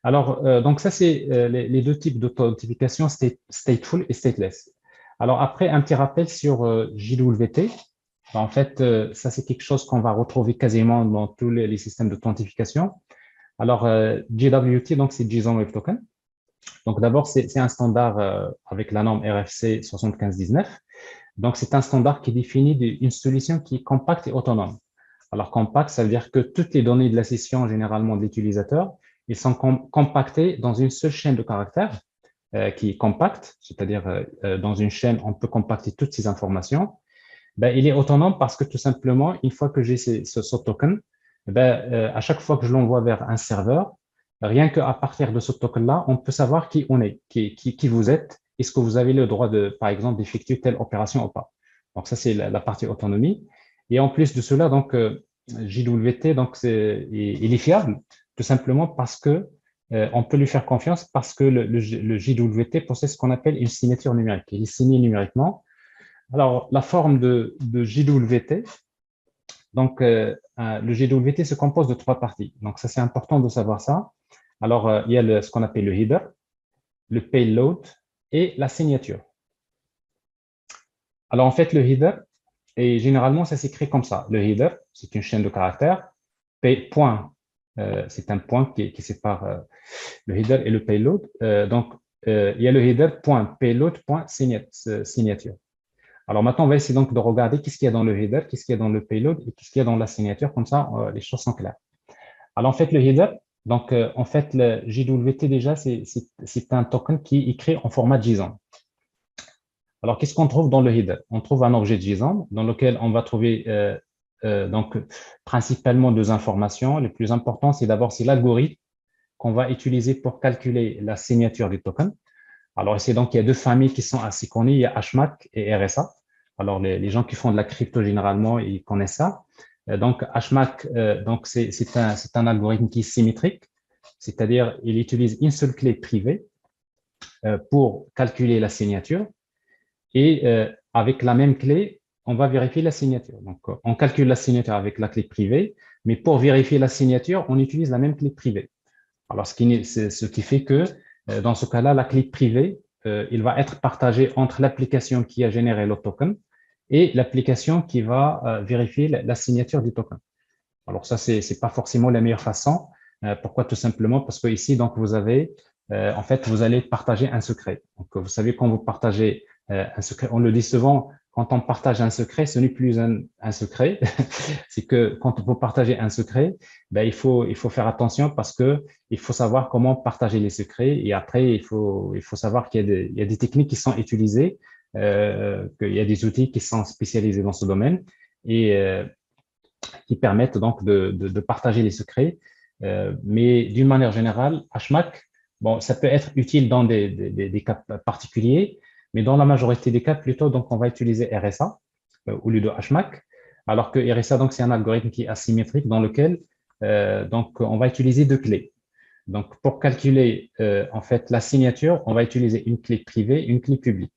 Alors, donc ça, c'est les deux types d'authentification, stateful et stateless. Alors, après, un petit rappel sur JWT. En fait, ça, c'est quelque chose qu'on va retrouver quasiment dans tous les systèmes d'authentification. Alors, JWT, donc, c'est JSON Web Token. Donc, d'abord, c'est un standard avec la norme RFC 7519. Donc, c'est un standard qui définit une solution qui est compacte et autonome. Alors, compact, ça veut dire que toutes les données de la session, généralement de l'utilisateur, ils sont compactés dans une seule chaîne de caractères qui est compacte, c'est-à-dire dans une chaîne, on peut compacter toutes ces informations. Ben, il est autonome parce que tout simplement, une fois que j'ai ce token, ben, à chaque fois que je l'envoie vers un serveur, rien qu'à partir de ce token-là, on peut savoir qui on est, qui vous êtes, est-ce que vous avez le droit de, par exemple, d'effectuer telle opération ou pas. Donc ça, c'est la partie autonomie. Et en plus de cela, donc JWT, donc il est fiable, tout simplement parce que on peut lui faire confiance parce que le JWT possède ce qu'on appelle une signature numérique. Il est signé numériquement. Alors, la forme de JWT, donc le JWT se compose de trois parties. Donc, ça, c'est important de savoir ça. Alors, il y a ce qu'on appelle le header, le payload et la signature. Alors, en fait, le header, et généralement, ça s'écrit comme ça. Le header, c'est une chaîne de caractères. Point, c'est un point qui sépare le header et le payload. Donc, il y a le header, point, payload, point, signature. Alors maintenant, on va essayer donc de regarder qu'est-ce qu'il y a dans le header, qu'est-ce qu'il y a dans le payload et qu'est-ce qu'il y a dans la signature. Comme ça, les choses sont claires. Alors en fait, le header, donc en fait, le JWT déjà, c'est un token qui est écrit en format JSON. Alors qu'est-ce qu'on trouve dans le header? On trouve un objet JSON dans lequel on va trouver donc principalement deux informations. Le plus important, c'est d'abord c'est l'algorithme qu'on va utiliser pour calculer la signature du token. Alors ici, donc, il y a deux familles qui sont assez connues, il y a HMAC et RSA. Alors, les gens qui font de la crypto, généralement, ils connaissent ça. Donc, HMAC, donc, c'est un algorithme qui est symétrique, c'est-à-dire il utilise une seule clé privée pour calculer la signature et avec la même clé, on va vérifier la signature. Donc, on calcule la signature avec la clé privée, mais pour vérifier la signature, on utilise la même clé privée. Alors, ce qui fait que dans ce cas-là, la clé privée, il va être partagée entre l'application qui a généré le token et l'application qui va vérifier la signature du token. Alors ça, c'est pas forcément la meilleure façon. Pourquoi? Tout simplement parce que ici, donc, vous avez, en fait, vous allez partager un secret. Donc, vous savez, quand vous partagez un secret, on le dit souvent, quand on partage un secret, ce n'est plus un secret. C'est que quand vous partagez un secret, ben, il faut faire attention parce que il faut savoir comment partager les secrets et après, il faut savoir il y a des techniques qui sont utilisées, qu'il y a des outils qui sont spécialisés dans ce domaine. Et qui permettent donc de partager les secrets. Mais d'une manière générale, HMAC, bon, ça peut être utile dans des cas particuliers, mais dans la majorité des cas, plutôt, donc, on va utiliser RSA au lieu de HMAC, alors que RSA, donc, c'est un algorithme qui est asymétrique dans lequel, donc, on va utiliser deux clés. Donc, pour calculer, en fait, la signature, on va utiliser une clé privée, une clé publique.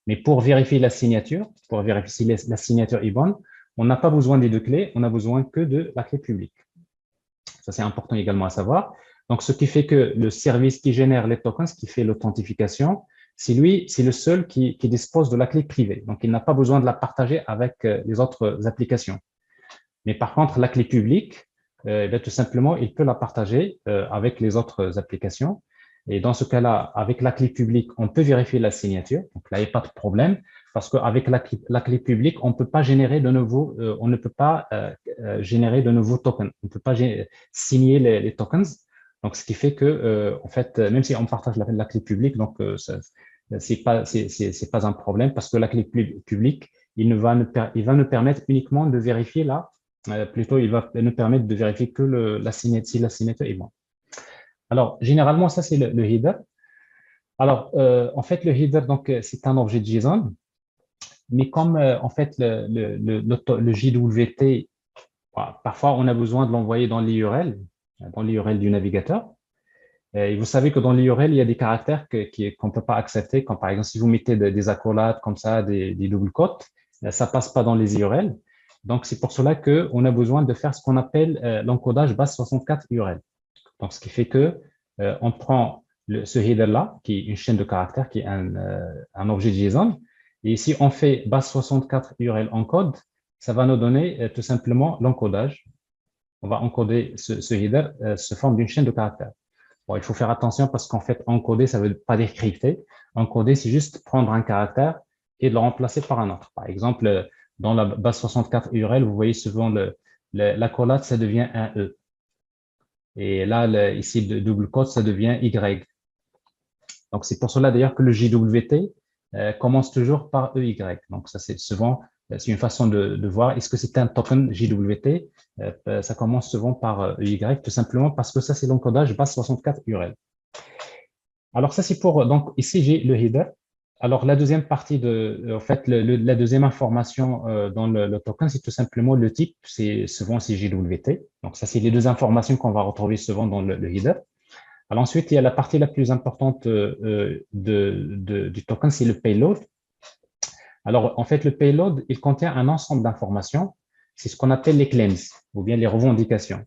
Mais pour vérifier la signature, pour vérifier si la signature est bonne, on n'a pas besoin des deux clés, on n'a besoin que de la clé publique. Ça, c'est important également à savoir. Donc, ce qui fait que le service qui génère les tokens, qui fait l'authentification, c'est lui, c'est le seul qui dispose de la clé privée. Donc, il n'a pas besoin de la partager avec les autres applications. Mais par contre, la clé publique, tout simplement, il peut la partager avec les autres applications. Et dans ce cas-là, avec la clé publique, on peut vérifier la signature. Donc là, il n'y a pas de problème parce qu'avec la clé publique, on peut pas générer de nouveaux, on ne peut pas générer de nouveaux tokens. On ne peut pas signer les tokens. Donc, ce qui fait que, en fait, même si on partage la clé publique, donc c'est pas un problème parce que la clé publique, il va nous permettre uniquement de vérifier là. Plutôt, il va nous permettre de vérifier que si la signature est bonne. Alors, généralement, ça, c'est le header. Alors, en fait, le header, donc, c'est un objet JSON, mais comme, en fait, le JWT, voilà, parfois, on a besoin de l'envoyer dans l'URL du navigateur. Et vous savez que dans l'URL, il y a des caractères qu'on ne peut pas accepter, comme par exemple, si vous mettez des accolades comme ça, des double quotes, ça passe pas dans les URL. Donc, c'est pour cela qu'on a besoin de faire ce qu'on appelle l'encodage base 64 URL. Donc, ce qui fait que on prend ce header-là, qui est une chaîne de caractères, qui est un objet JSON, et si on fait base 64 URL encode, ça va nous donner tout simplement l'encodage. On va encoder ce header sous forme d'une chaîne de caractères. Bon, il faut faire attention parce qu'en fait, encoder, ça ne veut pas dire crypter. Encoder, c'est juste prendre un caractère et de le remplacer par un autre. Par exemple, dans la base 64 URL, vous voyez souvent l'accolade, ça devient un E. Et là, ici, le double quote, ça devient Y. Donc, c'est pour cela d'ailleurs que le JWT commence toujours par EY. Donc, ça, c'est souvent, c'est une façon de voir, est-ce que c'est un token JWT? Ça commence souvent par EY, tout simplement parce que ça, c'est l'encodage base 64 URL. Alors, ça, c'est pour, donc, ici, j'ai le header. Alors, la deuxième partie en fait, la deuxième information dans le token, c'est tout simplement le type, c'est souvent c'est JWT. Donc, ça, c'est les deux informations qu'on va retrouver souvent dans le header. Alors ensuite, il y a la partie la plus importante du token, c'est le payload. Alors, en fait, le payload, il contient un ensemble d'informations. C'est ce qu'on appelle les claims ou bien les revendications.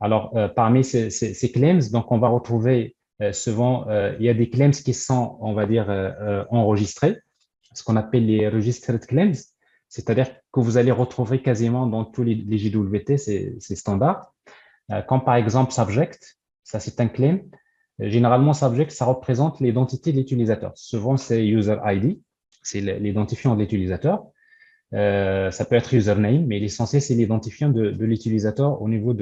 Alors, parmi ces claims, donc, on va retrouver souvent, il y a des claims qui sont, on va dire, enregistrés, ce qu'on appelle les registered claims, c'est-à-dire que vous allez retrouver quasiment dans tous les JWT, c'est standard, comme par exemple subject, ça c'est un claim. Généralement, subject, ça représente l'identité de l'utilisateur. Souvent, c'est user ID, c'est l'identifiant de l'utilisateur. Ça peut être username, mais l'essentiel, c'est l'identifiant de l'utilisateur au niveau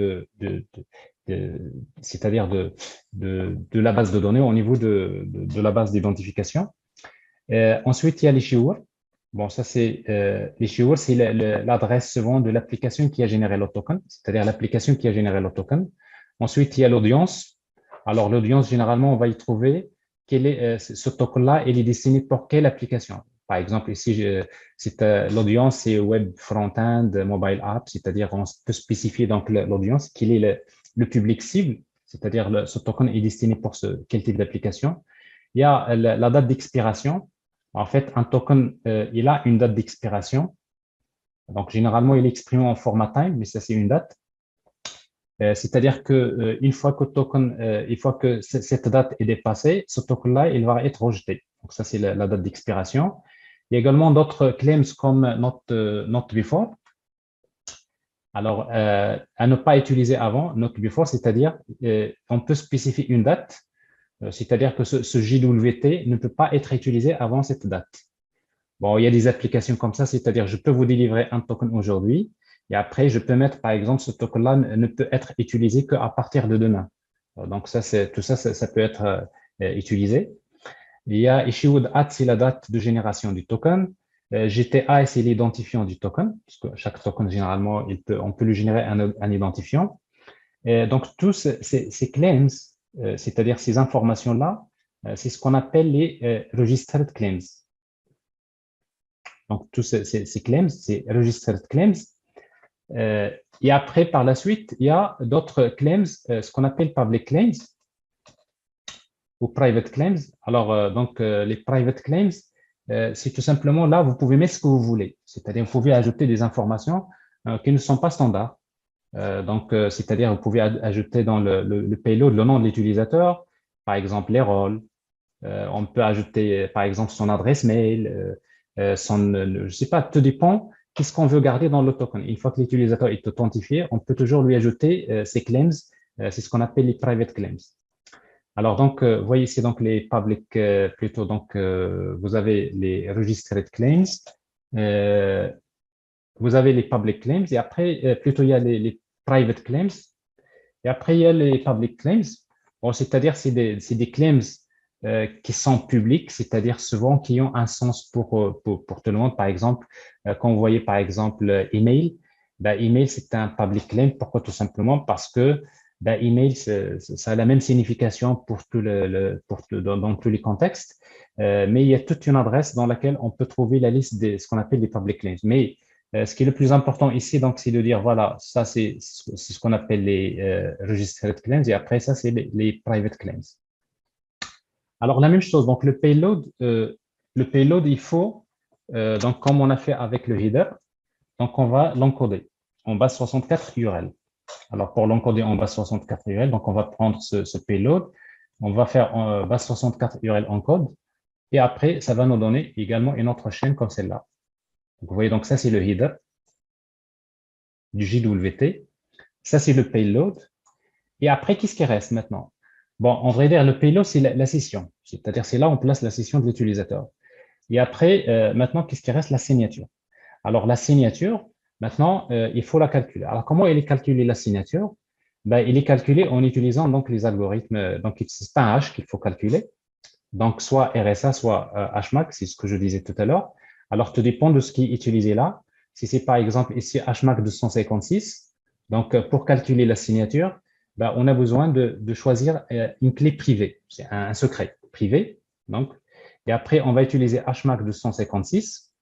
c'est-à-dire de la base de données, au niveau de la base d'identification. Ensuite, il y a l'issuer. Bon, ça, c'est l'issuer, c'est l'adresse souvent de l'application qui a généré le token, c'est-à-dire l'application qui a généré le token. Ensuite, il y a l'audience. Alors, l'audience, généralement, on va y trouver ce token-là, il est destiné pour quelle application. Par exemple, ici, l'audience, c'est web front-end, mobile app, c'est-à-dire on peut spécifier donc l'audience, quel est le public cible, c'est-à-dire ce token est destiné pour quel type d'application. Il y a la date d'expiration. En fait, un token, il a une date d'expiration. Donc, généralement, il est exprimé en format time, mais ça, c'est une date. C'est-à-dire que une fois que cette date est dépassée, ce token-là, il va être rejeté. Donc, ça, c'est la date d'expiration. Il y a également d'autres claims comme not before. Alors, à ne pas utiliser avant, not before, c'est-à-dire on peut spécifier une date, c'est-à-dire que ce JWT ne peut pas être utilisé avant cette date. Bon, il y a des applications comme ça, c'est-à-dire je peux vous délivrer un token aujourd'hui et après, je peux mettre, par exemple, ce token-là ne peut être utilisé qu'à partir de demain. Donc, tout ça, ça peut être utilisé. Il y a issued at, c'est la date de génération du token. GTA, c'est l'identifiant du token, parce que chaque token, généralement, on peut lui générer un identifiant. Donc, tous ces claims, c'est-à-dire ces informations-là, c'est ce qu'on appelle les registered claims. Donc, tous ces claims, c'est registered claims. Et après, par la suite, il y a d'autres claims, ce qu'on appelle public claims ou private claims. Alors, les private claims, c'est tout simplement là, vous pouvez mettre ce que vous voulez. C'est-à-dire, vous pouvez ajouter des informations qui ne sont pas standards. C'est-à-dire, vous pouvez ajouter dans le payload le nom de l'utilisateur, par exemple, les rôles. On peut ajouter, par exemple, son adresse mail, je ne sais pas, tout dépend qu'est-ce qu'on veut garder dans le token. Une fois que l'utilisateur est authentifié, on peut toujours lui ajouter ces claims. C'est ce qu'on appelle les private claims. Alors, donc, vous voyez ici donc les public, plutôt, donc, vous avez les registered claims, vous avez les public claims, et après, plutôt, il y a les private claims, et après, il y a les public claims. Bon, c'est-à-dire, c'est des claims qui sont publics, c'est-à-dire souvent qui ont un sens pour tout le monde. Par exemple, quand vous voyez par exemple email, ben, email c'est un public claim. Pourquoi? Tout simplement parce que ben, email ça a la même signification pour dans tous les contextes, mais il y a toute une adresse dans laquelle on peut trouver la liste de ce qu'on appelle les public claims. Mais ce qui est le plus important ici, donc, c'est de dire, voilà, ça, c'est ce qu'on appelle les registered claims, et après, ça, c'est les private claims. Alors, la même chose, donc le payload, il faut, donc comme on a fait avec le header, donc on va l'encoder en base 64 URL. Alors, pour l'encoder en base 64 URL, donc on va prendre ce payload, on va faire base 64 URL encode, et après, ça va nous donner également une autre chaîne comme celle-là. Vous voyez, donc ça, c'est le header du JWT. Ça, c'est le payload. Et après, qu'est-ce qui reste maintenant? Bon, en vrai dire, le payload, c'est la session. C'est-à-dire, c'est là où on place la session de l'utilisateur. Et après, maintenant, qu'est-ce qui reste? La signature. Alors, la signature, maintenant, il faut la calculer. Alors, comment il est calculé la signature? Ben, il est calculé en utilisant donc les algorithmes. Donc, c'est un hash qu'il faut calculer. Donc, soit RSA, soit HMAC, c'est ce que je disais tout à l'heure. Alors, tout dépend de ce qui est utilisé là. Si c'est par exemple ici HMAC 256, donc pour calculer la signature, ben, on a besoin de choisir une clé privée. C'est un secret privé. Donc, et après, on va utiliser HMAC 256.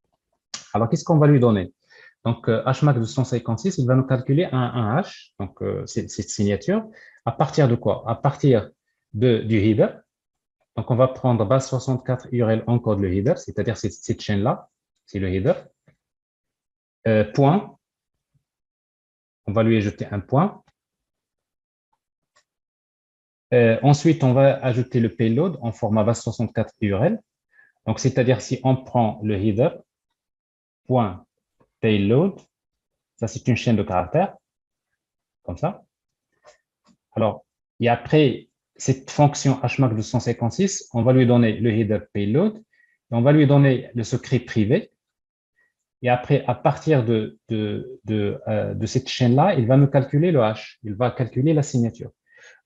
Alors, qu'est-ce qu'on va lui donner? Donc, HMAC 256, il va nous calculer un hash, donc cette signature, à partir de quoi? À partir du header. Donc, on va prendre base 64 URL encode le header, c'est-à-dire cette chaîne-là, c'est le header. Point, on va lui ajouter un point. Ensuite, on va ajouter le payload en format base 64 URL. Donc, c'est-à-dire si on prend le header, point, payload, ça c'est une chaîne de caractères, comme ça. Alors, et après cette fonction HMAC 256, on va lui donner le header payload, et on va lui donner le secret privé. Et après, à partir de cette chaîne-là, il va me calculer le hash, il va calculer la signature.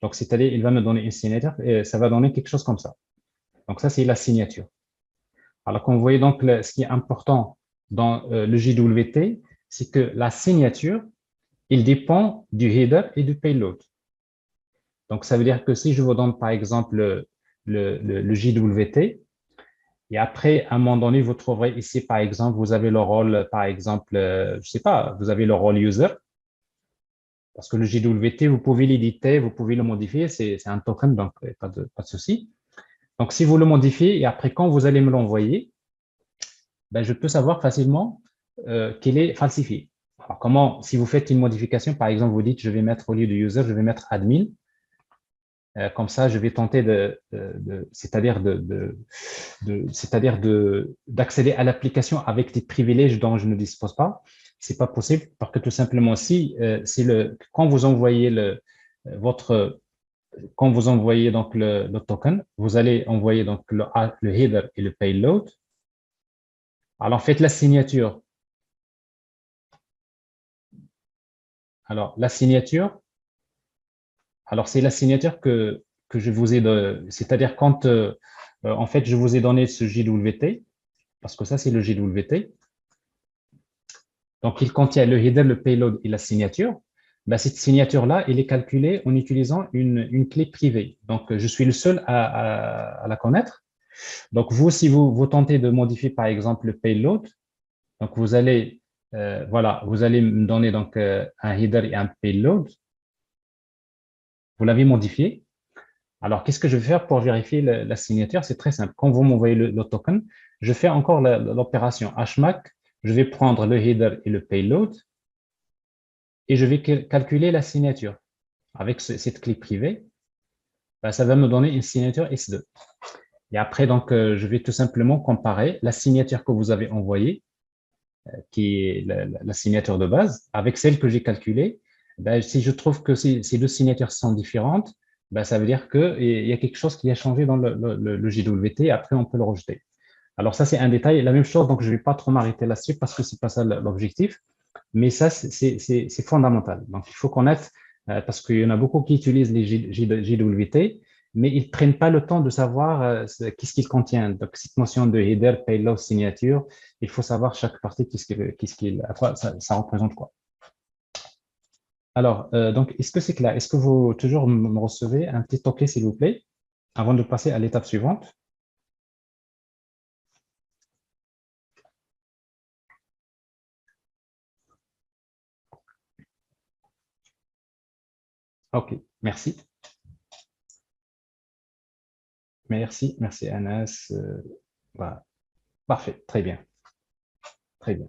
Donc, c'est-à-dire, il va me donner une signature et ça va donner quelque chose comme ça. Donc, ça, c'est la signature. Alors, comme vous voyez, donc, ce qui est important dans le JWT, c'est que la signature, il dépend du header et du payload. Donc, ça veut dire que si je vous donne, par exemple, le JWT, et après, à un moment donné, vous trouverez ici, par exemple, vous avez le rôle, par exemple, je sais pas, vous avez le rôle user, parce que le JWT, vous pouvez l'éditer, vous pouvez le modifier, c'est un token, donc pas de souci. Donc, si vous le modifiez, et après, quand vous allez me l'envoyer, ben, je peux savoir facilement qu'il est falsifié. Alors, comment, si vous faites une modification, par exemple, vous dites, je vais mettre au lieu de user, je vais mettre admin, comme ça, je vais tenter c'est-à-dire d'accéder à l'application avec des privilèges dont je ne dispose pas. C'est pas possible parce que tout simplement, si quand vous envoyez votre quand vous envoyez donc le token, vous allez envoyer donc le header et le payload. Alors faites la signature. Alors la signature, alors c'est la signature que je vous ai c'est-à-dire quand en fait je vous ai donné ce JWT parce que ça c'est le JWT. Donc, il contient le header, le payload et la signature. Ben, cette signature-là, elle est calculée en utilisant une clé privée. Donc, je suis le seul à la connaître. Donc, vous, si vous tentez de modifier, par exemple, le payload, donc voilà, vous allez me donner donc un header et un payload. Vous l'avez modifié. Alors, qu'est-ce que je vais faire pour vérifier la signature? C'est très simple. Quand vous m'envoyez le token, je fais encore l'opération HMAC. Je vais prendre le header et le payload et je vais calculer la signature. Avec cette clé privée, ben, ça va me donner une signature S2. Et après, donc, je vais tout simplement comparer la signature que vous avez envoyée, qui est la signature de base, avec celle que j'ai calculée. Ben, si je trouve que ces deux signatures sont différentes, ben, ça veut dire qu'il y a quelque chose qui a changé dans le JWT. Après, on peut le rejeter. Alors, ça, c'est un détail. La même chose, donc, je ne vais pas trop m'arrêter là-dessus parce que ce n'est pas ça l'objectif. Mais ça, c'est fondamental. Donc, il faut connaître, parce qu'il y en a beaucoup qui utilisent les JWT, mais ils ne prennent pas le temps de savoir qu'est-ce qu'ils contiennent. Donc, cette notion de header, payload, signature, il faut savoir chaque partie à quoi ça représente quoi. Alors, donc, est-ce que c'est clair? Est-ce que vous toujours me recevez un petit OK, s'il vous plaît, avant de passer à l'étape suivante? OK, merci. Merci Anas. Voilà. Parfait, très bien, très bien.